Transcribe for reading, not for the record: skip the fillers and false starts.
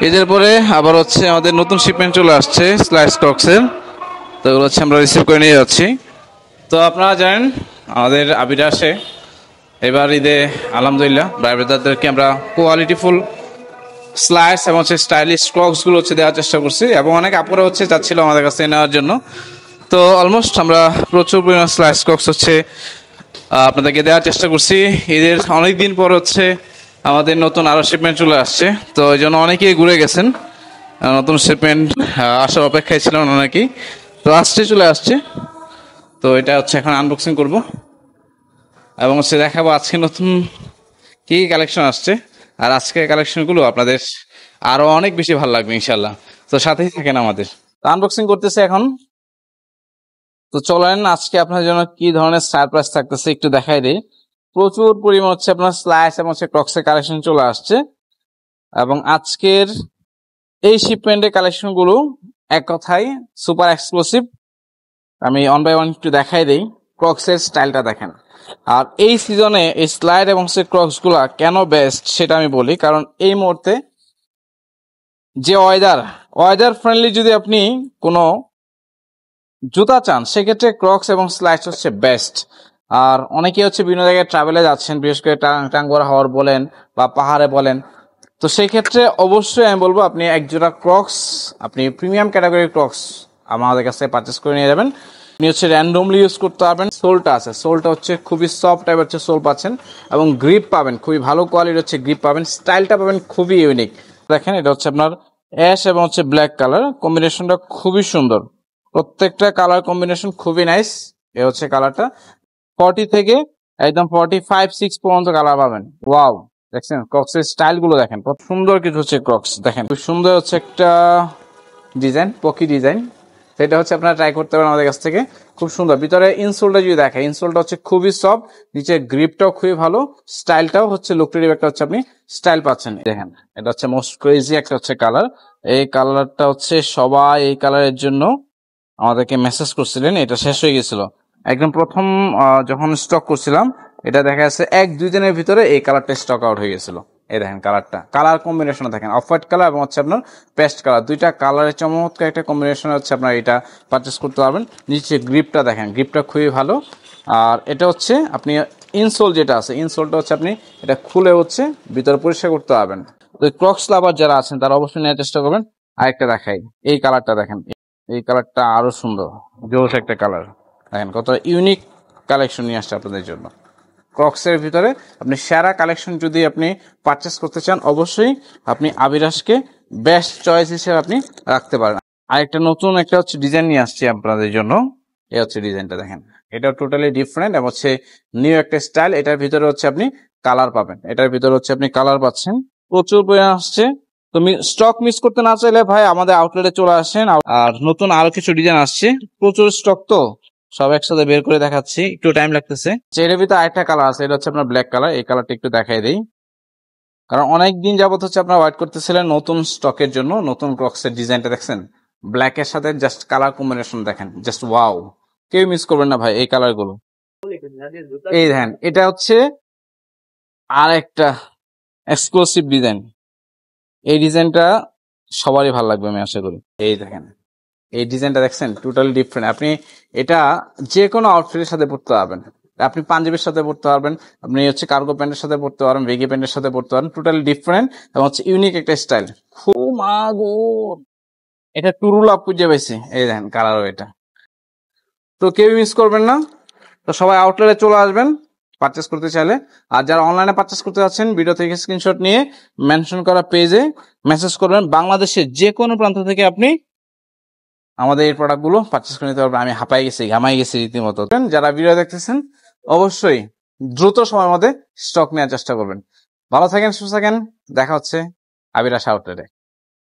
এদের পরে আবার হচ্ছে আমাদের নতুন শিপমেন্ট চলে আসছে স্লাইস ক্রক্সের। তো এগুলো হচ্ছে আমরা রিসিভ করে নিয়ে যাচ্ছি। তো আপনারা জানেন আমাদের আবিরাসে এবার ঈদে আলহামদুলিল্লাহ ব্রাইডারদেরকে আমরা কোয়ালিটিফুল স্লাইস এবং হচ্ছে স্টাইলিশ ক্রক্সগুলো হচ্ছে দেওয়ার চেষ্টা করছি, এবং অনেক আপুরা হচ্ছে চাচ্ছিল আমাদের কাছে নেওয়ার জন্য। তো অলমোস্ট আমরা প্রচুর পরিমাণ স্লাইস ক্রক্স হচ্ছে আপনাদেরকে দেওয়ার চেষ্টা করছি। ঈদের অনেক দিন পর হচ্ছে আমাদের নতুন আরও শিপমেন্ট চলে আসছে, তো এই জন্য অনেকেই ঘুরে গেছেন। নতুন শিপমেন্ট আসার অপেক্ষায় ছিলেন অনেকেই, তো আসছে চলে আসছে। তো এটা হচ্ছে এখন আনবক্সিং করব এবং হচ্ছে দেখাবো আজকে নতুন কী কী কালেকশন আসছে। আর আজকের কালেকশনগুলো আপনাদের আরও অনেক বেশি ভালো লাগবে ইনশাল্লাহ। তো সাথেই থাকেন আমাদের। তো আনবক্সিং করতেছে এখন। তো চলেন আজকে আপনার জন্য কি ধরনের সারপ্রাইজ থাকতেছে একটু দেখাই দিই। প্রচুর পরিমাণ হচ্ছে আপনার স্লাইস এবং হচ্ছে ক্রক্সের কালেকশন চলে আসছে, এবং আজকের এই শিপমেন্টের কালেকশন গুলো এক কথায় সুপার এক্সক্লুসিভ। আমি ওয়ান বাই ওয়ান একটু দেখাই দিই। ক্রক্সের স্টাইলটা দেখেন, আর এই সিজনে এই স্লাইড এবং সে ক্রক্স গুলা কেন বেস্ট সেটা আমি বলি। কারণ এই মুহূর্তে যে ওয়েদার ফ্রেন্ডলি যদি আপনি কোনো জুতা চান সেক্ষেত্রে ক্রক্স এবং স্লাইডস হচ্ছে বেস্ট। আর অনেকে হচ্ছে বিভিন্ন জায়গায় ট্রাভেলে যাচ্ছেন, বিশেষ করে টাঙ্গুয়ার হাওর বলেন বা পাহাড়ে বলেন, তো সেই ক্ষেত্রে অবশ্যই আমি বলবো আপনি একজোড়া ক্রক্স, আপনি প্রিমিয়াম ক্যাটাগরির ক্রক্স আমাদের কাছে পারচেস করে নিয়ে যাবেন। আপনি হচ্ছে র্যান্ডমলি ইউজ করতে পারবেন। সোলটা আছে, সোলটা হচ্ছে খুবই সফট টাইপের হচ্ছে সোল পাচ্ছেন, এবং গ্রিপ পাবেন খুবই ভালো কোয়ালিটির হচ্ছে গ্রিপ পাবেন। স্টাইলটা পাবেন খুবই ইউনিক। দেখেন এটা হচ্ছে আপনার অ্যাশ এবং হচ্ছে ব্ল্যাক কালার কম্বিনেশনটা খুবই সুন্দর। প্রত্যেকটা কালার কম্বিনেশন খুবই নাইস। এ হচ্ছে কালারটা 40 থেকে একদম 45-6 পর্যন্ত কালার পাবেন। ওয়াও, দেখছেন ক্রক্সের স্টাইল গুলো দেখেন, কত সুন্দর কিছু হচ্ছে ক্রক্স। দেখেন খুব সুন্দর হচ্ছে একটা ডিজাইন, পকি ডিজাইন। সেটা হচ্ছে আপনারা ট্রাই করতে পারেন আমাদের কাছ থেকে। খুব সুন্দর। ভিতরে ইনসোলটা যদি দেখেন, ইনসোলটা হচ্ছে খুবই সফট, নিচে গ্রিপটাও খুবই ভালো, স্টাইলটাও হচ্ছে লুকটেরিভ একটা হচ্ছে আপনি স্টাইল পাচ্ছেন। দেখেন এটা হচ্ছে মোস্ট ক্রেজি একটা হচ্ছে কালার। এই কালারটা হচ্ছে সবাই এই কালারের জন্য আমাদেরকে মেসেজ করছিলেন, এটা শেষ হয়ে গেছিল একদম প্রথম যখন স্টক করছিলাম। এটা দেখা যাচ্ছে 1-2 দিনের ভিতরে এই কালারটা স্টক আউট হয়ে গেছিল। এই দেখেন কালারটা, কালার কম্বিনেশন দেখেন, অফ হোয়াইট কালার এবং হচ্ছে আপনার পেস্ট কালার, দুইটা কালারের চমৎকার একটা কম্বিনেশন হচ্ছে আপনার এটা পারচেস করতে পারবেন। নিচে গ্রিপটা দেখেন, গ্রিপটা খুবই ভালো। আর এটা হচ্ছে আপনি ইনসোল যেটা আছে, ইনসোলটা হচ্ছে আপনি এটা খুলে হচ্ছে ভিতরে পরিষ্কার করতে পারবেন। তো ক্রক্স লাভার যারা আছেন তারা অবশ্যই নেওয়ার চেষ্টা করবেন। আরেকটা দেখাই, এই কালারটা দেখেন, এই কালারটা আরো সুন্দর, জোশ একটা কালার। দেখেন কত ইউনিক কালেকশন নিয়ে আসছে আপনাদের জন্য। ক্রক্সের ভিতরে আপনি সেরা কালেকশন যদি আপনি পারচেস করতে চান, অবশ্যই আপনি আবিরাসকে বেস্ট চয়েস হিসেবে আপনি রাখতে পারেন। আরেকটা নতুন একটা হচ্ছে ডিজাইন নিয়ে আসছি আপনাদের জন্য। এই হচ্ছে ডিজাইনটা দেখেন, এটা টোটালি ডিফারেন্ট এবং হচ্ছে নিউ একটা স্টাইল। এটার ভিতরে হচ্ছে আপনি কালার পাবেন, এটার ভিতরে হচ্ছে আপনি কালার পাচ্ছেন। প্রচুর পরিমাণ আসছে। তো স্টক মিস করতে না চাইলে ভাই আমাদের আউটলেটে চলে আসেন। আর নতুন আরো কিছু ডিজাইন আসছে, প্রচুর স্টক, তো সব একসাথে বের করে দেখাচ্ছি, একটু টাইম লাগতেছে। এর ভিতরে আরেকটা কালার আছে, এটা হচ্ছে আপনার ব্ল্যাক কালার। এই কালারটা একটু দেখাই দেই, কারণ অনেক দিন যাবত হচ্ছে আপনারা ওয়েট করতেছিলেন নতুন স্টকের জন্য। নতুন ক্রক্সের ডিজাইনটা দেখছেন, ব্ল্যাক এর সাথে জাস্ট কালার কম্বিনেশন দেখেন, জাস্ট ওয়াও, কেউ মিস করবেন না ভাই এই কালার গুলো। এই দেখেন এটা হচ্ছে আর একটা এক্সক্লুসিভ ডিজাইন। এই ডিজাইনটা সবারই ভালো লাগবে আমি আশা করি। এই দেখেন এই ডিজাইনটা দেখছেন, টোটালি ডিফারেন্ট। আপনি এটা যে কোনো আউটফিটের সাথে পরতে পারবেন। আপনি পাঞ্জাবির সাথে পরতে পারবেন, আপনি হচ্ছে কার্গো প্যান্টের সাথে পরতে পারবেন, বেগি প্যান্টের সাথে পরতে পারবেন। টোটালি ডিফারেন্ট এবং হচ্ছে ইউনিক একটা স্টাইল। খুব মাগো, এটা টুরুলা পুজো পাইছে। এই দেখেন কালারও এটা, তো কেউ মিস করবেন না। তো সবাই আউটলেটে চলে আসবেন পারচেস করতে চাইলে। আর যারা অনলাইনে পারচেস করতে যাচ্ছেন, ভিডিও থেকে স্ক্রিনশট নিয়ে মেনশন করা পেজে মেসেজ করবেন। বাংলাদেশের যে কোনো প্রান্ত থেকে আপনি আমাদের এই প্রোডাক্টগুলো পারচেস করে নিতে পারবেন। আমি হাঁপাই গেছি, ঘামাই গেছি রীতিমতো। যারা ভিডিও দেখতেছেন অবশ্যই দ্রুত সময়ের মধ্যে স্টক নেওয়ার চেষ্টা করবেন। ভালো থাকেন, সুস্থ থাকেন, দেখা হচ্ছে আবিরাস আউটলেটে।